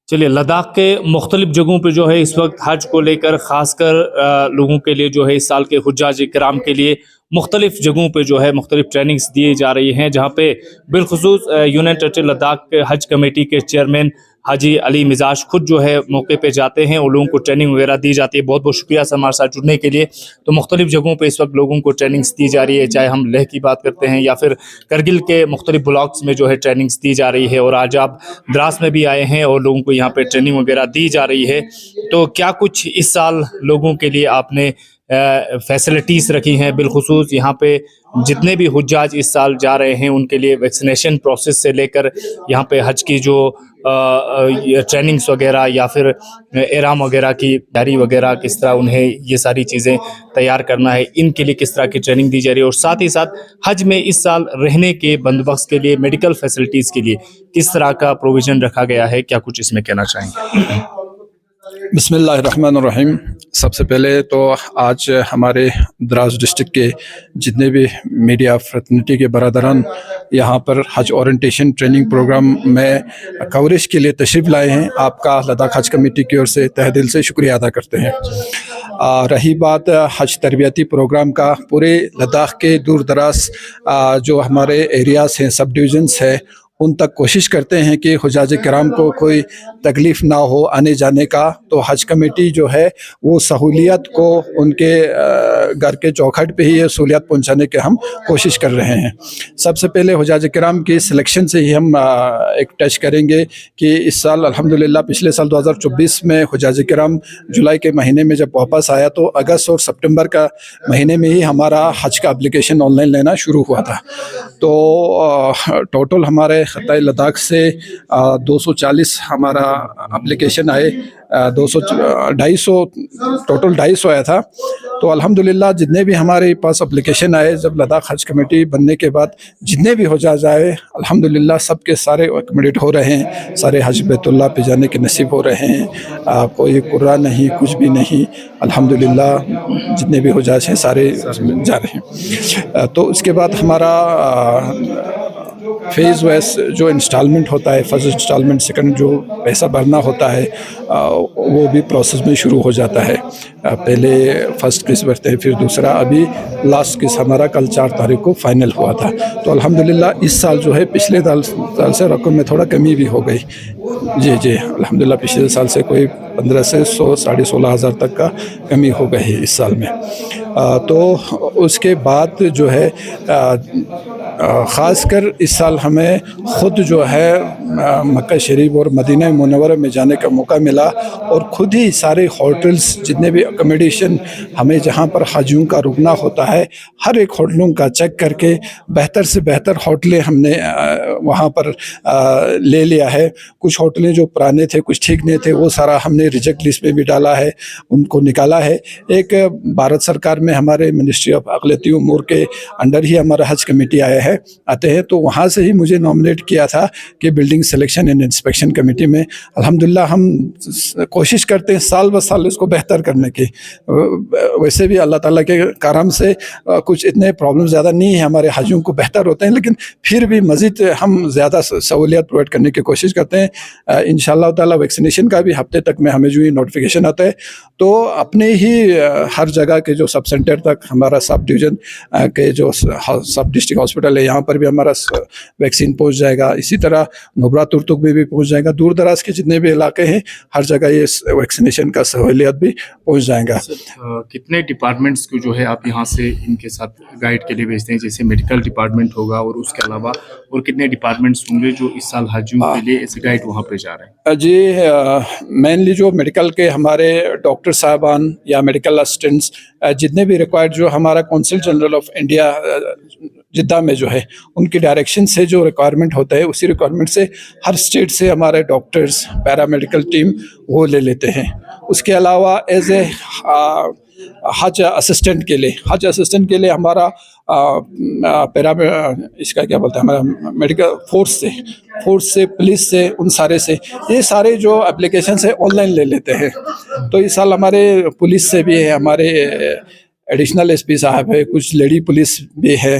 چلیے لداخ کے مختلف جگہوں پہ جو ہے اس وقت حج کو لے کر خاص کر لوگوں کے لیے جو ہے اس سال کے حجاج کرام کے لیے مختلف جگہوں پہ جو ہے مختلف ٹریننگز دی جا رہی ہیں، جہاں پہ بالخصوص یونین ٹیریٹری لداخ کے حج کمیٹی کے چیئرمین حاجی علی مزاج خود جو ہے موقع پہ جاتے ہیں اور لوگوں کو ٹریننگ وغیرہ دی جاتی ہے۔ بہت بہت شکریہ سر ہمارے ساتھ جڑنے کے لیے۔ تو مختلف جگہوں پہ اس وقت لوگوں کو ٹریننگز دی جا رہی ہے، چاہے ہم لیہ کی بات کرتے ہیں یا پھر کرگل کے مختلف بلاکس میں جو ہے ٹریننگز دی جا رہی ہے، اور آج آپ دراس میں بھی آئے ہیں اور لوگوں کو یہاں پہ ٹریننگ وغیرہ دی جا رہی ہے۔ تو کیا کچھ اس سال لوگوں کے لیے آپ نے فیسلٹیز رکھی ہیں؟ بالخصوص یہاں پہ جتنے بھی حجاج اس سال جا رہے ہیں ان کے لیے ویکسینیشن پروسیس سے لے کر یہاں پہ حج کی جو ٹریننگز وغیرہ یا پھر احرام وغیرہ کی تیاری وغیرہ، کس طرح انہیں یہ ساری چیزیں تیار کرنا ہے، ان کے لیے کس طرح کی ٹریننگ دی جا رہی ہے، اور ساتھ ہی ساتھ حج میں اس سال رہنے کے بندوبست کے لیے، میڈیکل فیسلٹیز کے لیے کس طرح کا پروویژن رکھا گیا ہے، کیا کچھ اس میں کہنا چاہیں گے؟ بسم اللہ الرحمن الرحیم۔ سب سے پہلے تو آج ہمارے دراس ڈسٹرکٹ کے جتنے بھی میڈیا فریٹرنیٹی کے برادران یہاں پر حج اورینٹیشن ٹریننگ پروگرام میں کوریج کے لیے تشریف لائے ہیں، آپ کا لداخ حج کمیٹی کی اور سے تہ دل سے شکریہ ادا کرتے ہیں۔ رہی بات حج تربیتی پروگرام کا، پورے لداخ کے دور دراز جو ہمارے ایریاز ہیں، سب ڈویژنس ہے، ان تک کوشش کرتے ہیں کہ حجاج کرام کو کوئی تکلیف نہ ہو آنے جانے کا، تو حج کمیٹی جو ہے وہ سہولیات کو ان کے گھر کے چوکھٹ پہ ہی یہ سہولیات پہنچانے کے ہم کوشش کر رہے ہیں۔ سب سے پہلے حجاج کرام کی سلیکشن سے ہی ہم ایک ٹچ کریں گے کہ اس سال الحمدللہ پچھلے سال 2024 میں حجاج کرام جولائی کے مہینے میں جب واپس آیا تو اگست اور سپٹمبر کا مہینے میں ہی ہمارا حج کا اپلیکیشن آن لائن لینا شروع ہوا تھا۔ تو ٹوٹل ہمارے خطۂ لداخ سے 240 ہمارا اپلیکیشن آئے، 250 ٹوٹل 250 آیا تھا۔ تو الحمدللہ جتنے بھی ہمارے پاس اپلیکیشن آئے، جب لداخ حج کمیٹی بننے کے بعد جتنے بھی حجاج آئے الحمدللہ سب کے سارے ایکوموڈیٹ ہو رہے ہیں، سارے حج بیت اللہ پہ جانے کے نصیب ہو رہے ہیں، کوئی قرہ نہیں، کچھ بھی نہیں، الحمدللہ جتنے بھی حجاج ہیں سارے جا رہے ہیں۔ تو اس کے بعد ہمارا فیز وائز جو انسٹالمنٹ ہوتا ہے، فرسٹ انسٹالمنٹ، سیکنڈ جو پیسہ بھرنا ہوتا ہے وہ بھی پروسیس میں شروع ہو جاتا ہے۔ پہلے فرسٹ قسط بھرتے ہیں، پھر دوسرا، ابھی لاسٹ قسط ہمارا کل 4 تاریخ کو فائنل ہوا تھا۔ تو الحمدللہ اس سال جو ہے پچھلے سال سے رقم میں تھوڑا کمی بھی ہو گئی۔ جی الحمدللہ پچھلے سال سے کوئی 15 سے 16,500 ہزار تک کا کمی ہو گئی اس سال میں۔ تو اس کے بعد جو ہے خاص کر اس سال ہمیں خود جو ہے مکہ شریف اور مدینہ منورہ میں جانے کا موقع ملا، اور خود ہی سارے ہوٹلز جتنے بھی اکوموڈیشن ہمیں جہاں پر حاجیوں کا رکنا ہوتا ہے، ہر ایک ہوٹلوں کا چیک کر کے بہتر سے بہتر ہوٹلیں ہم نے وہاں پر لے لیا ہے۔ کچھ ہوٹلیں جو پرانے تھے، کچھ ٹھیک نہیں تھے، وہ سارا ہم نے ریجیکٹ لسٹ میں بھی ڈالا ہے، ان کو نکالا ہے۔ ایک بھارت سرکار میں ہمارے منسٹری آف اقلیتی امور کے انڈر ہی ہمارا حج کمیٹی آتے ہیں، تو وہاں سے ہی مجھے نامنیٹ کیا تھا کہ building selection and inspection committee میں۔ الحمدللہ ہم کوشش کرتے ہیں سال بہ سال اس کو بہتر کرنے کی۔ ویسے بھی اللہ تعالیٰ کے کرم سے کچھ اتنے پرابلم زیادہ نہیں ہیں، ہمارے حاجیوں کو بہتر ہوتے ہیں، لیکن پھر بھی مزید ہم زیادہ سہولیات پرووائڈ کرنے کی کوشش کرتے ہیں۔ انشاءاللہ تعالیٰ ویکسینیشن کا بھی ہفتے تک میں ہمیں جو ہی نوٹیفیکیشن آتا ہے، تو اپنے ہی ہر جگہ کے جو سب سینٹر تک ہمارا سب ڈویژن کے جو سب ڈسٹرکٹ ہاسپٹل ہے، یہاں پر بھی ہمارا ویکسین پہنچ جائے گا۔ اسی طرح نوبرا ترتک میں بھی پہنچ جائے گا، دور دراز کے جتنے بھی علاقے ہیں ہر جگہ یہ ویکسینیشن کا سہولیات بھی پہنچ جائے گا۔ کتنے ڈپارٹمنٹس کو جو ہے آپ یہاں سے ان کے ساتھ گائیڈ کے لیے بھیجتے ہیں؟ جیسے میڈیکل ڈپارٹمنٹ ہوگا، اور اس کے علاوہ اور کتنے ڈپارٹمنٹس ہوں گے جو اس سال حاجیوں کے لیے ایسے گائیڈ وہاں پہ جا رہے ہیں؟ جی مینلی جو میڈیکل کے ہمارے ڈاکٹر صاحبان یا میڈیکل اسسٹنٹس جتنے بھی ریکوائرڈ، جو ہمارا council general of India Jeddah میں جو ہے ان کی ڈائریکشن سے جو ریکوائرمنٹ ہوتا ہے، اسی ریکوائرمنٹ سے ہر اسٹیٹ سے ہمارے ڈاکٹرز، پیرامیڈیکل ٹیم وہ لے لیتے ہیں۔ اس کے علاوہ ایز اے حج اسسٹنٹ کے لیے ہمارا اس کا کیا بولتے ہیں، ہمارا میڈیکل فورس سے پولیس سے، ان سارے سے یہ سارے جو اپلیکیشنس ہیں آن لائن لے لیتے ہیں۔ تو اس سال ہمارے پولیس سے بھی ہے، ہمارے ایڈیشنل ایس پی صاحب ہے، کچھ لیڈی پولیس بھی ہے،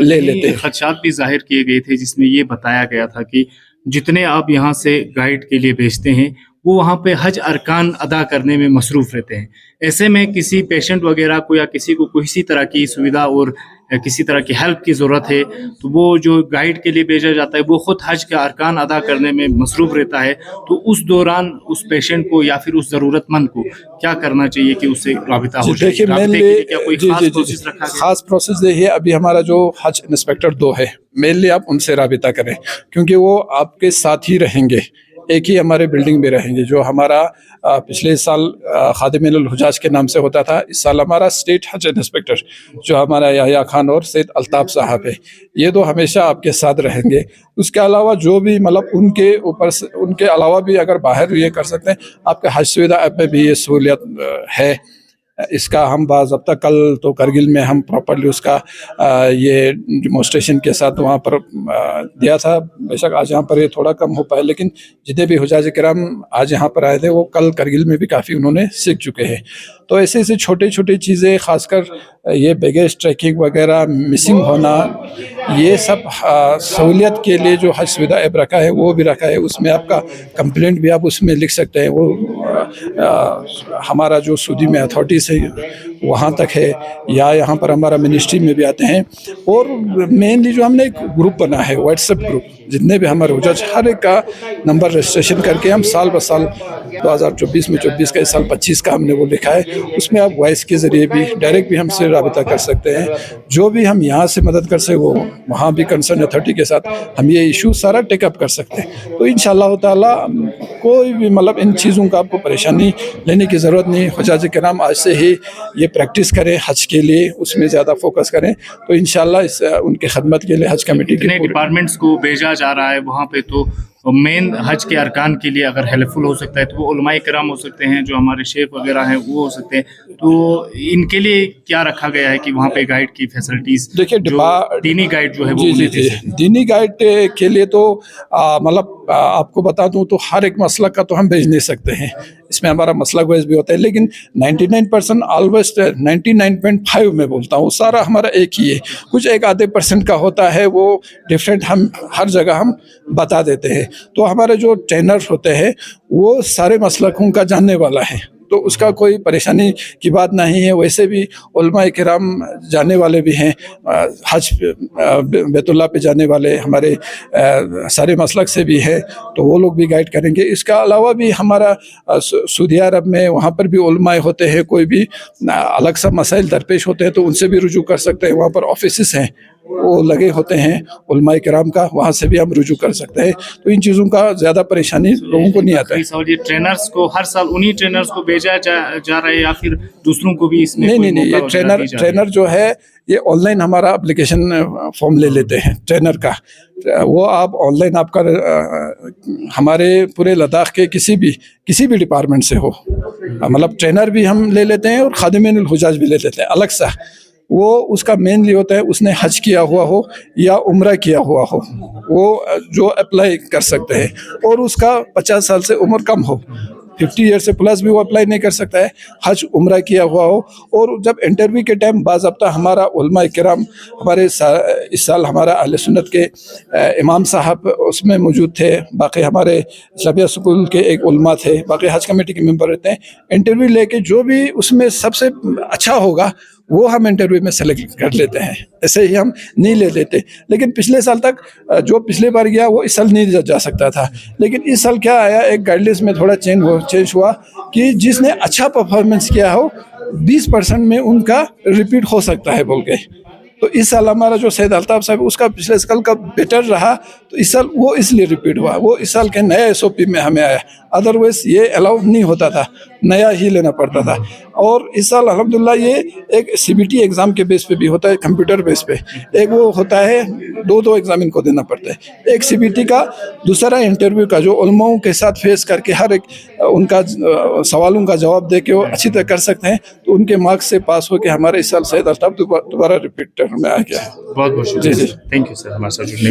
لے لیتے ہیں. خدشات بھی ظاہر کیے گئے تھے جس میں یہ بتایا گیا تھا کہ جتنے آپ یہاں سے گائیڈ کے لیے بھیجتے ہیں وہ وہاں پہ حج ارکان ادا کرنے میں مصروف رہتے ہیں. ایسے میں کسی پیشنٹ وغیرہ کو یا کسی کو کسی طرح کی سویدھا اور کسی طرح کی ہیلپ کی ضرورت ہے تو وہ جو گائیڈ کے لیے بھیجا جاتا ہے وہ خود حج کا ارکان ادا کرنے میں مصروف رہتا ہے. تو اس دوران اس پیشنٹ کو یا پھر اس ضرورت مند کو کیا کرنا چاہیے کہ اس سے رابطہ ہو جائے؟ دیکھیے مینلی خاص پروسیس یہ ہے. ابھی ہمارا جو حج انسپیکٹر 2 ہے مینلی آپ ان سے رابطہ کریں کیونکہ وہ آپ کے ساتھ ہی رہیں گے, ایک ہی ہمارے بلڈنگ میں رہیں گے. جو ہمارا پچھلے سال خادمین الحجاج کے نام سے ہوتا تھا, اس سال ہمارا اسٹیٹ حج انسپیکٹر جو ہمارا یحییٰ خان اور سید الطاف صاحب ہے, یہ دو ہمیشہ آپ کے ساتھ رہیں گے. اس کے علاوہ جو بھی مطلب ان کے اوپر ان کے علاوہ بھی اگر باہر یہ کر سکتے ہیں, آپ کے حج سویدھا ایپ میں بھی یہ سہولیت ہے. اس کا ہم باضابطہ کل تو کرگل میں ہم پراپرلی اس کا یہ ڈیمونسٹریشن کے ساتھ وہاں پر دیا تھا. بے شک آج یہاں پر یہ تھوڑا کم ہو پائے, لیکن جتنے بھی حجاج کرام آج یہاں پر آئے تھے وہ کل کرگل میں بھی کافی انہوں نے سیکھ چکے ہیں. تو ایسے ایسے چھوٹے چھوٹے چیزیں, خاص کر یہ بیگیج ٹریکنگ وغیرہ مسنگ ہونا, یہ سب سہولیت کے لیے جو حج سویدھا ایپ رکھا ہے وہ بھی رکھا ہے. اس میں آپ کا کمپلینٹ بھی آپ اس میں لکھ سکتے ہیں. وہ ہمارا جو سعودی میں اتھارٹیز ہے وہاں تک ہے, یا یہاں پر ہمارا منسٹری میں بھی آتے ہیں. اور مینلی جو ہم نے ایک گروپ بنا ہے, واٹس ایپ گروپ, جتنے بھی ہمارے حجاج ہر ایک کا نمبر رجسٹریشن کر کے ہم سال بہ سال 2024 میں 24 کا, اس سال 25 کا ہم نے وہ لکھا ہے. اس میں آپ وائس کے ذریعے بھی ڈائریکٹ بھی ہم سے رابطہ کر سکتے ہیں. جو بھی ہم یہاں سے مدد کر سکے وہ وہاں بھی کنسرن اتھارٹی کے ساتھ ہم یہ ایشو سارا ٹیک اپ کر سکتے ہیں. تو انشاءاللہ تعالی کوئی بھی مطلب ان چیزوں کا آپ کو پریشانی لینے کی ضرورت نہیں. حجاج کرام آج سے ہی یہ پریکٹس کریں حج کے لیے, اس میں زیادہ فوکس کریں, تو انشاءاللہ اس ان کی خدمت کے لیے حج کمیٹی کے ڈپارٹمنٹس کو بھیجا جا رہا ہے وہاں پہ. تو مین حج کے ارکان کے لیے اگر ہیلپ فل ہو سکتا ہے تو وہ علماء کرام ہو سکتے ہیں, جو ہمارے شیخ وغیرہ ہیں وہ ہو سکتے ہیں. تو ان کے لیے کیا رکھا گیا ہے کہ وہاں پہ گائیڈ کی فیسلٹیز, دیکھیے دینی گائیڈ جو ہے وہ دینی گائیڈ کے لیے تو مطلب آپ کو بتا دوں تو ہر ایک مسلک کا تو ہم بھیج نہیں سکتے ہیں. اس میں ہمارا مسلک وائز بھی ہوتا ہے, لیکن 99% آلموسٹ 99.5 میں بولتا ہوں سارا ہمارا ایک ہی ہے. کچھ ایک آدھے % کا ہوتا ہے وہ ڈفرینٹ, ہم ہر جگہ ہم بتا دیتے ہیں. تو ہمارے جو ٹرینر ہوتے ہیں وہ سارے مسلکوں کا جاننے والا ہے, تو اس کا کوئی پریشانی کی بات نہیں ہے. ویسے بھی علماء کرام جانے والے بھی ہیں, حج بیت اللہ پہ جانے والے ہمارے سارے مسلک سے بھی ہے, تو وہ لوگ بھی گائیڈ کریں گے. اس کا علاوہ بھی ہمارا سعودی عرب میں وہاں پر بھی علماء ہوتے ہیں, کوئی بھی الگ سا مسائل درپیش ہوتے ہیں تو ان سے بھی رجوع کر سکتے ہیں. وہاں پر آفیسز ہیں وہ لگے ہوتے ہیں علماء کرام کا, وہاں سے بھی ہم رجوع کر سکتے ہیں. تو ان چیزوں کا زیادہ پریشانی لوگوں کو نہیں آتا ہے. یہ ٹرینرز کو ہر سال انہی ٹرینرز کو بھیجا جا رہا ہے یا پھر دوسروں کو بھی اس میں؟ نہیں, یہ ٹرینر جو ہے یہ آن لائن ہمارا اپلیکیشن فارم لے لیتے ہیں ٹرینر کا. وہ آپ آن لائن آپ کا ہمارے پورے لداخ کے کسی بھی ڈپارٹمنٹ سے ہو, مطلب ٹرینر بھی ہم لے لیتے ہیں اور خادمین الحجاج بھی لے لیتے ہیں الگ سا. وہ اس کا مینلی ہوتا ہے اس نے حج کیا ہوا ہو یا عمرہ کیا ہوا ہو, وہ جو اپلائی کر سکتے ہیں. اور اس کا 50 سال سے عمر کم ہو, 50 ایئر سے پلس بھی وہ اپلائی نہیں کر سکتا ہے. حج عمرہ کیا ہوا ہو, اور جب انٹرویو کے ٹائم باضابطہ ہمارا علماء کرام ہمارے اس سال ہمارا اہل سنت کے امام صاحب اس میں موجود تھے, باقی ہمارے اسلامیہ اسکول کے ایک علماء تھے, باقی حج کمیٹی کے ممبر رہتے ہیں. انٹرویو لے کے جو بھی اس میں سب سے اچھا ہوگا وہ ہم انٹرویو میں سلیکٹ کر لیتے ہیں. ایسے ہی ہم نہیں لے لیتے. لیکن پچھلے سال تک جو پچھلے بار گیا وہ اس سال نہیں جا سکتا تھا, لیکن اس سال کیا آیا, ایک گائیڈ لائنس میں تھوڑا چینج ہوا کہ جس نے اچھا پرفارمنس کیا ہو 20% میں ان کا ریپیٹ ہو سکتا ہے بول کے. تو اس سال ہمارا جو سید الطاف صاحب اس کا پچھلے سال کا بیٹر رہا, تو اس سال وہ اس لیے ریپیٹ ہوا. وہ اس سال کے نیا SOP میں ہمیں آیا, ادروائز یہ الاؤ نہیں ہوتا تھا, نیا ہی لینا پڑتا تھا. اور اس سال الحمدللہ یہ ایک CBT ایگزام کے بیس پہ بھی ہوتا ہے, کمپیوٹر بیس پہ. ایک وہ ہوتا ہے 2 ایگزام ان کو دینا پڑتا ہے, ایک CBT کا, دوسرا انٹرویو کا, جو علماؤں کے ساتھ فیس کر کے ہر ایک ان کا سوالوں کا جواب دے کے وہ اچھی طرح کر سکتے ہیں. تو ان کے مارکس سے پاس ہو کے ہمارے اس سال سید الطاف دوبارہ ریپیٹ میں آ گیا ہے. بہت بہت شکریہ. تھینک یو سر ہمارے ساتھ.